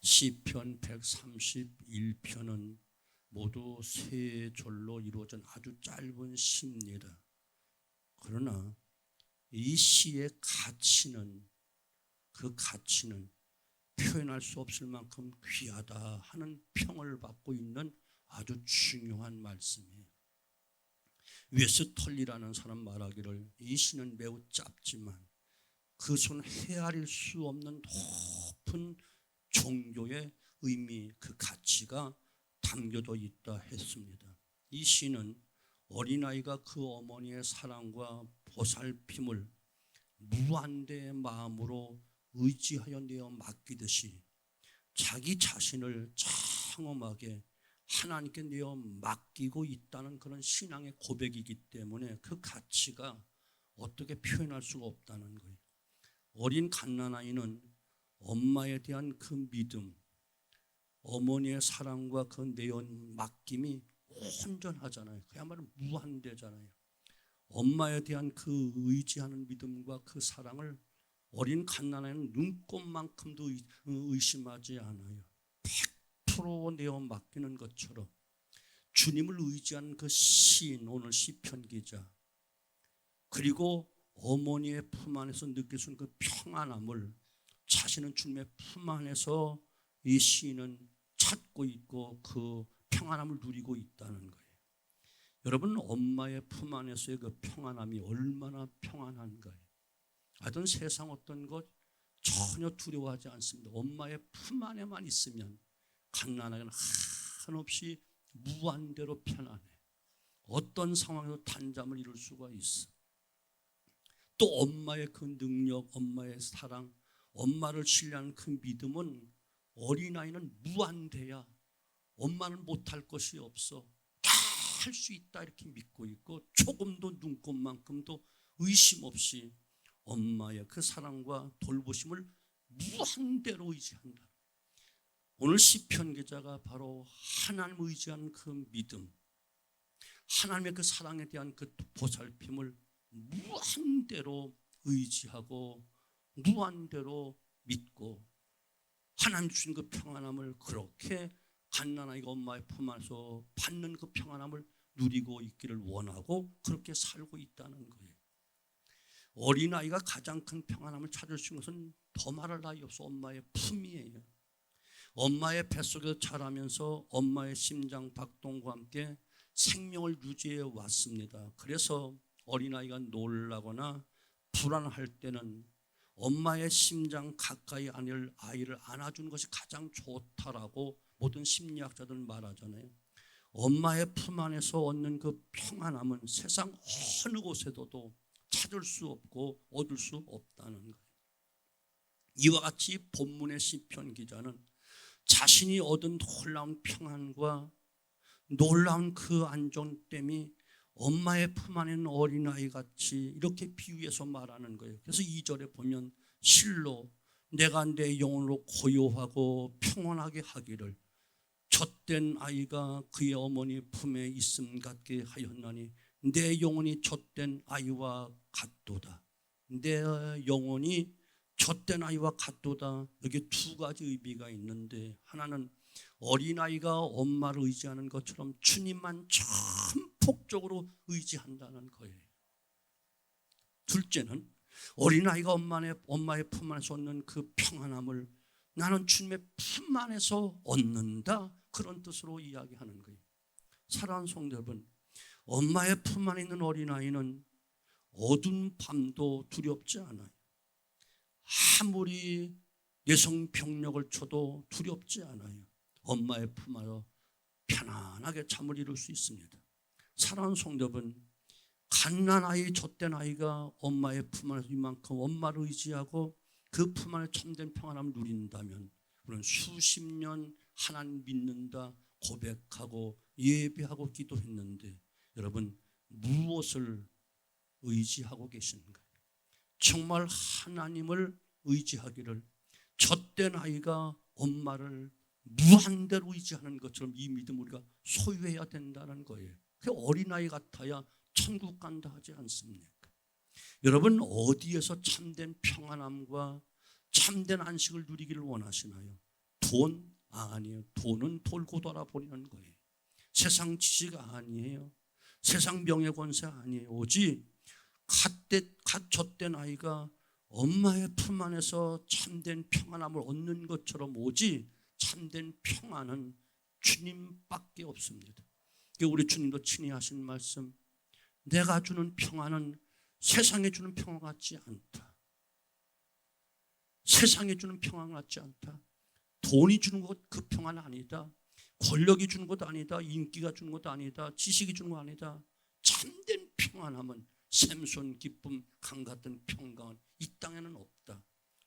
시편 131편은 모두 세 절로 이루어진 아주 짧은 시입니다. 그러나 이 시의 가치는, 그 가치는 표현할 수 없을 만큼 귀하다 하는 평을 받고 있는 아주 중요한 말씀이에요. 웨스털리라는 사람 말하기를 이 시는 매우 짧지만 그것은 헤아릴 수 없는 높은 종교의 의미, 그 가치가 담겨져 있다 했습니다. 이 시는 어린아이가 그 어머니의 사랑과 보살핌을 무한대의 마음으로 의지하여 내어 맡기듯이 자기 자신을 장엄하게 하나님께 내어 맡기고 있다는 그런 신앙의 고백이기 때문에 그 가치가 어떻게 표현할 수가 없다는 거예요. 어린 갓난아이는 엄마에 대한 그 믿음, 어머니의 사랑과 그 내어 맡김이 온전하잖아요. 그야말로 무한대잖아요. 엄마에 대한 그 의지하는 믿음과 그 사랑을 어린 갓난아이는 눈꼽만큼도 의심하지 않아요. 100% 내어 맡기는 것처럼 주님을 의지한 그 시인, 오늘 시편 기자, 그리고 어머니의 품 안에서 느낄 수 있는 그 평안함을 자신은 주님의 품 안에서 이 시인은 찾고 있고 그 평안함을 누리고 있다는 거예요. 여러분, 엄마의 품 안에서의 그 평안함이 얼마나 평안한가요? 하여튼 세상 어떤 것 전혀 두려워하지 않습니다. 엄마의 품 안에만 있으면 갓난아기는 한없이 무한대로 편안해. 어떤 상황에서 단잠을 이룰 수가 있어. 또 엄마의 그 능력, 엄마의 사랑, 엄마를 신뢰하는 그 믿음은 어린아이는 무한대야. 엄마는 못할 것이 없어. 다 할 수 있다 이렇게 믿고 있고 조금도 눈꼽만큼도 의심 없이 엄마의 그 사랑과 돌보심을 무한대로 의지한다. 오늘 시편 기자가 바로 하나님을 의지하는 그 믿음, 하나님의 그 사랑에 대한 그 보살핌을 무한대로 의지하고 무한대로 믿고 하나님 주신 그 평안함을 그렇게 갓난아이가 엄마의 품 안에서 받는 그 평안함을 누리고 있기를 원하고 그렇게 살고 있다는 거예요. 어린아이가 가장 큰 평안함을 찾을 수 있는 것은 더 말할 나위 없어 엄마의 품이에요. 엄마의 뱃속에서 자라면서 엄마의 심장 박동과 함께 생명을 유지해 왔습니다. 그래서 어린아이가 놀라거나 불안할 때는 엄마의 심장 가까이 아이를 안아주는 것이 가장 좋다라고 모든 심리학자들은 말하잖아요. 엄마의 품 안에서 얻는 그 평안함은 세상 어느 곳에서도 찾을 수 없고 얻을 수 없다는 거예요. 이와 같이 본문의 시편 기자는 자신이 얻은 놀라운 평안과 놀라운 그 안정됨이 엄마의 품 안에 있는 어린아이 같이 이렇게 비유해서 말하는 거예요. 그래서 2절에 보면 실로 내가 내 영혼으로 고요하고 평안하게 하기를 젖된 아이가 그의 어머니 품에 있음 같게 하였나니 내 영혼이 젖된 아이와 같도다. 내 영혼이 젖된 아이와 같도다. 여기 두 가지 의미가 있는데 하나는 어린아이가 엄마를 의지하는 것처럼 주님만 전폭적으로 의지한다는 거예요. 둘째는 어린아이가 엄마의 품 안에서 얻는 그 평안함을 나는 주님의 품 안에서 얻는다. 그런 뜻으로 이야기하는 거예요. 사랑하는 성도 여러분, 엄마의 품 안에 있는 어린아이는 어두운 밤도 두렵지 않아요. 아무리 내성병력을 쳐도 두렵지 않아요. 엄마의 품 안에서 편안하게 잠을 이룰 수 있습니다. 사랑하는 성도 여러분, 갓난아이, 젖된 아이가 엄마의 품 안에서 이만큼 엄마를 의지하고 그 품 안에 참된 평안함을 누린다면 우리는 수십 년 하나님 믿는다 고백하고 예배하고 기도했는데 여러분 무엇을 의지하고 계신가요? 정말 하나님을 의지하기를 젖된 아이가 엄마를 무한대로 의지하는 것처럼 이 믿음 우리가 소유해야 된다는 거예요. 그 어린아이 같아야 천국 간다 하지 않습니까? 여러분 어디에서 참된 평안함과 참된 안식을 누리기를 원하시나요? 돈 아니에요. 돈은 돌고 돌아버리는 거예요. 세상 지식 아니에요. 세상 명예 권세 아니에요. 오직 갓 젖된 아이가 엄마의 품 안에서 참된 평안함을 얻는 것처럼 오직 참된 평안은 주님밖에 없습니다. 우리 주님도 친히 하신 말씀, 내가 주는 평안은 세상에 주는 평안 같지 않다. 세상에 주는 평안 같지 않다. 돈이 주는 것 그 평안 아니다. 권력이 주는 것도 아니다. 인기가 주는 것도 아니다. 지식이 주는 것 아니다. 참된 평안함은 샘솟은 기쁨, 강 같은 평강은 이 땅에는 없다.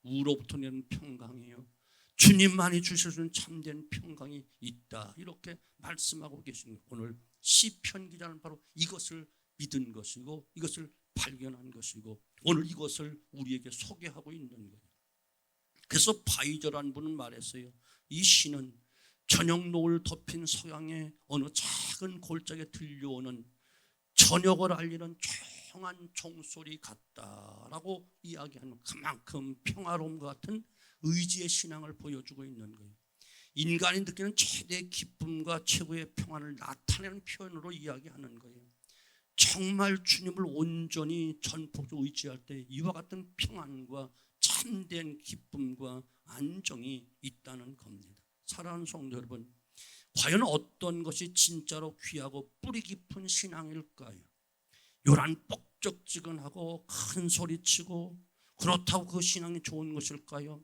우로부터 내는 평강이에요. 주님만이 주실 수 있는 참된 평강이 있다. 이렇게 말씀하고 계십니다. 오늘 시편 기자는 바로 이것을 믿은 것이고 이것을 발견한 것이고 오늘 이것을 우리에게 소개하고 있는 거예요. 그래서 바이저라는 분은 말했어요. 이 시는 저녁 노을 덮인 서양의 어느 작은 골짜기에 들려오는 저녁을 알리는 조용한 종소리 같다라고 이야기하는 그만큼 평화로움과 같은 의지의 신앙을 보여주고 있는 거예요. 인간이 느끼는 최대의 기쁨과 최고의 평안을 나타내는 표현으로 이야기하는 거예요. 정말 주님을 온전히 전폭적으로 의지할 때 이와 같은 평안과 참된 기쁨과 안정이 있다는 겁니다. 사랑하는 성도 여러분, 과연 어떤 것이 진짜로 귀하고 뿌리 깊은 신앙일까요? 요란뻑적지근하고 큰 소리치고 그렇다고 그 신앙이 좋은 것일까요?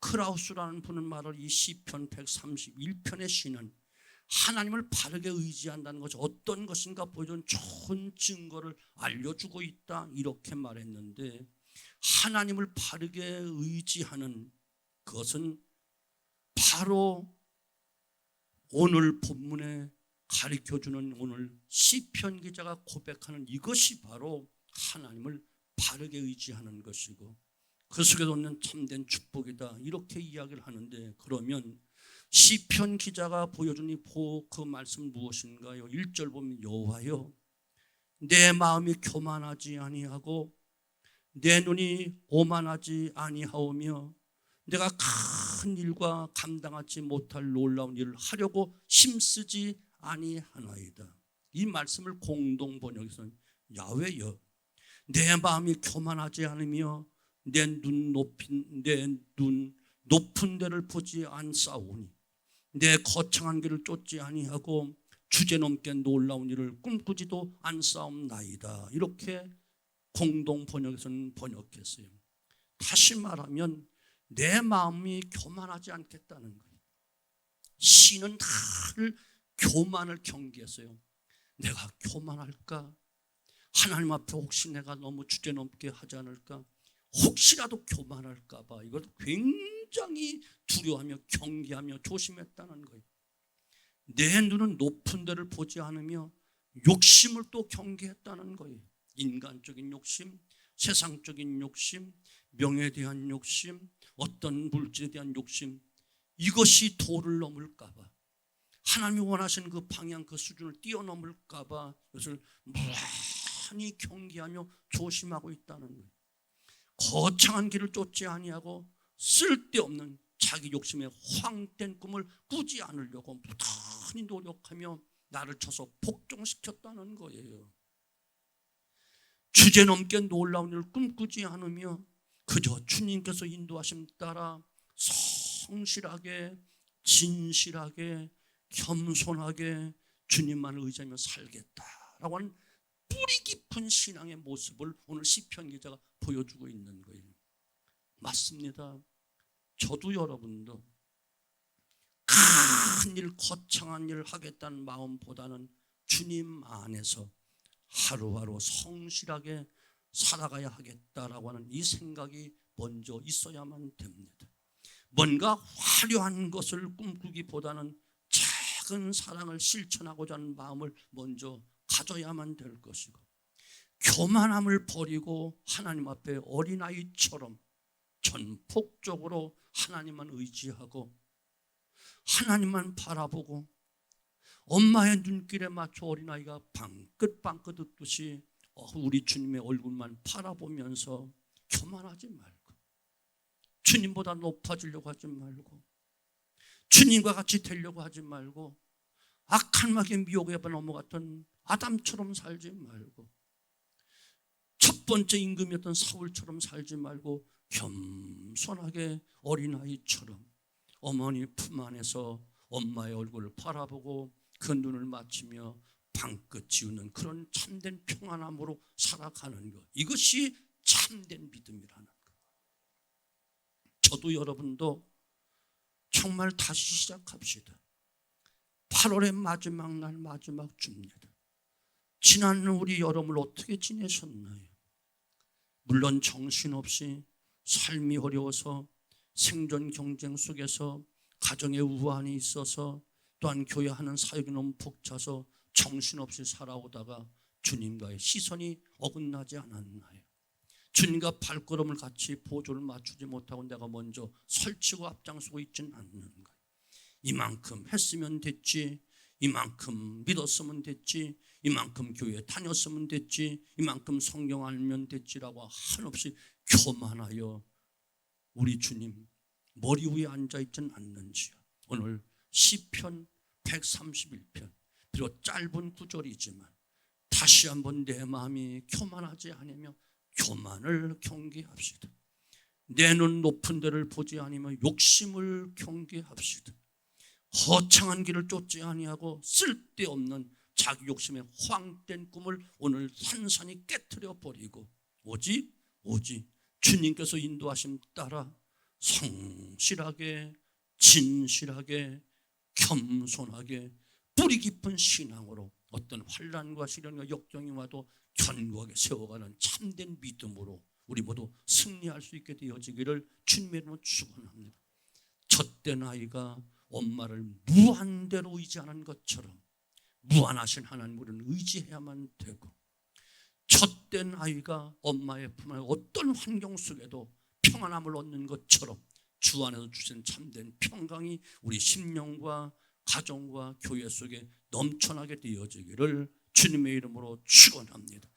크라우스라는 분은 말을 이 시편 131편의 시는 하나님을 바르게 의지한다는 것이 어떤 것인가 보여준 좋은 증거를 알려주고 있다 이렇게 말했는데, 하나님을 바르게 의지하는 그것은 바로 오늘 본문에 가르쳐주는 오늘 시편 기자가 고백하는 이것이 바로 하나님을 바르게 의지하는 것이고 그 속에서 얻는 참된 축복이다 이렇게 이야기를 하는데, 그러면 시편 기자가 보여준 그 말씀 무엇인가요? 1절 보면 여호와여 내 마음이 교만하지 아니하고 내 눈이 오만하지 아니하오며 내가 큰 일과 감당하지 못할 놀라운 일을 하려고 힘쓰지 아니하나이다. 이 말씀을 공동 번역에서는 야훼여 내 마음이 교만하지 않으며 내 눈 높은 데를 보지 않사오니 내 거창한 길을 쫓지 아니하고 주제넘게 놀라운 일을 꿈꾸지도 않사옵나이다. 이렇게 공동 번역에서는 번역했어요. 다시 말하면 내 마음이 교만하지 않겠다는 거예요. 시는 늘 교만을 경계했어요. 내가 교만할까? 하나님 앞에 혹시 내가 너무 주제넘게 하지 않을까? 혹시라도 교만할까 봐 이걸 굉장히 두려워하며 경계하며 조심했다는 거예요. 내 눈은 높은 데를 보지 않으며 욕심을 또 경계했다는 거예요. 인간적인 욕심, 세상적인 욕심, 명예에 대한 욕심, 어떤 물질에 대한 욕심, 이것이 도를 넘을까 봐, 하나님이 원하시는 그 방향, 그 수준을 뛰어넘을까 봐 이것을 무한히 경계하며 조심하고 있다는 거예요. 거창한 길을 쫓지 아니하고 쓸데없는 자기 욕심에 황된 꿈을 꾸지 않으려고 무단히 노력하며 나를 쳐서 복종시켰다는 거예요. 주제넘게 놀라운 일을 꿈꾸지 않으며 그저 주님께서 인도하심 따라 성실하게 진실하게 겸손하게 주님만을 의지하며 살겠다라고 하는 뿌리 깊은 신앙의 모습을 오늘 시편 기자가 보여주고 있는 거예요. 맞습니다. 저도 여러분도 큰 일, 거창한 일을 하겠다는 마음보다는 주님 안에서 하루하루 성실하게 살아가야 하겠다라고 하는 이 생각이 먼저 있어야만 됩니다. 뭔가 화려한 것을 꿈꾸기보다는 작은 사랑을 실천하고자 하는 마음을 먼저 가져야만 될 것이고, 교만함을 버리고 하나님 앞에 어린아이처럼 전폭적으로 하나님만 의지하고 하나님만 바라보고 엄마의 눈길에 맞춰 어린아이가 방긋방긋 웃듯이 우리 주님의 얼굴만 바라보면서 교만하지 말고 주님보다 높아지려고 하지 말고 주님과 같이 되려고 하지 말고 악한 마귀의 미혹에 넘어갔던 아담처럼 살지 말고 첫 번째 임금이었던 사울처럼 살지 말고 겸손하게 어린아이처럼 어머니 품 안에서 엄마의 얼굴을 바라보고 그 눈을 맞추며 방긋 지우는 그런 참된 평안함으로 살아가는 것, 이것이 참된 믿음이라는 것. 저도 여러분도 정말 다시 시작합시다. 8월의 마지막 날 마지막 주입니다. 지난 우리 여름을 어떻게 지내셨나요? 물론 정신없이 삶이 어려워서 생존 경쟁 속에서 가정의 우환이 있어서 또한 교회 하는 사역이 너무 벅차서 정신없이 살아오다가 주님과의 시선이 어긋나지 않았나요? 주님과 발걸음을 같이 보조를 맞추지 못하고 내가 먼저 설치고 앞장서고 있지는 않는가? 이만큼 했으면 됐지, 이만큼 믿었으면 됐지, 이만큼 교회 다녔으면 됐지, 이만큼 성경 알면 됐지라고 한없이 교만하여 우리 주님 머리 위에 앉아있지는 않는지요. 오늘 시편 131편 비록 짧은 구절이지만 다시 한번 내 마음이 교만하지 않으며 교만을 경계합시다. 내 눈 높은 데를 보지 않으며 욕심을 경계합시다. 허창한 길을 쫓지 아니하고 쓸데없는 자기 욕심의 허황된 꿈을 오늘 산산히 깨트려 버리고 오직 주님께서 인도하심 따라 성실하게 진실하게 겸손하게 뿌리 깊은 신앙으로 어떤 환난과 시련과 역경이 와도 견고하게 세워가는 참된 믿음으로 우리 모두 승리할 수 있게 되어지기를 주님의 이름으로 축원합니다. 젖된 아이가 엄마를 무한대로 의지하는 것처럼 무한하신 하나님을 의지해야만 되고, 젖된 아이가 엄마의 품 안에 어떤 환경 속에도 평안함을 얻는 것처럼 주 안에서 주신 참된 평강이 우리 심령과 가정과 교회 속에 넘쳐나게 되어지기를 주님의 이름으로 축원합니다.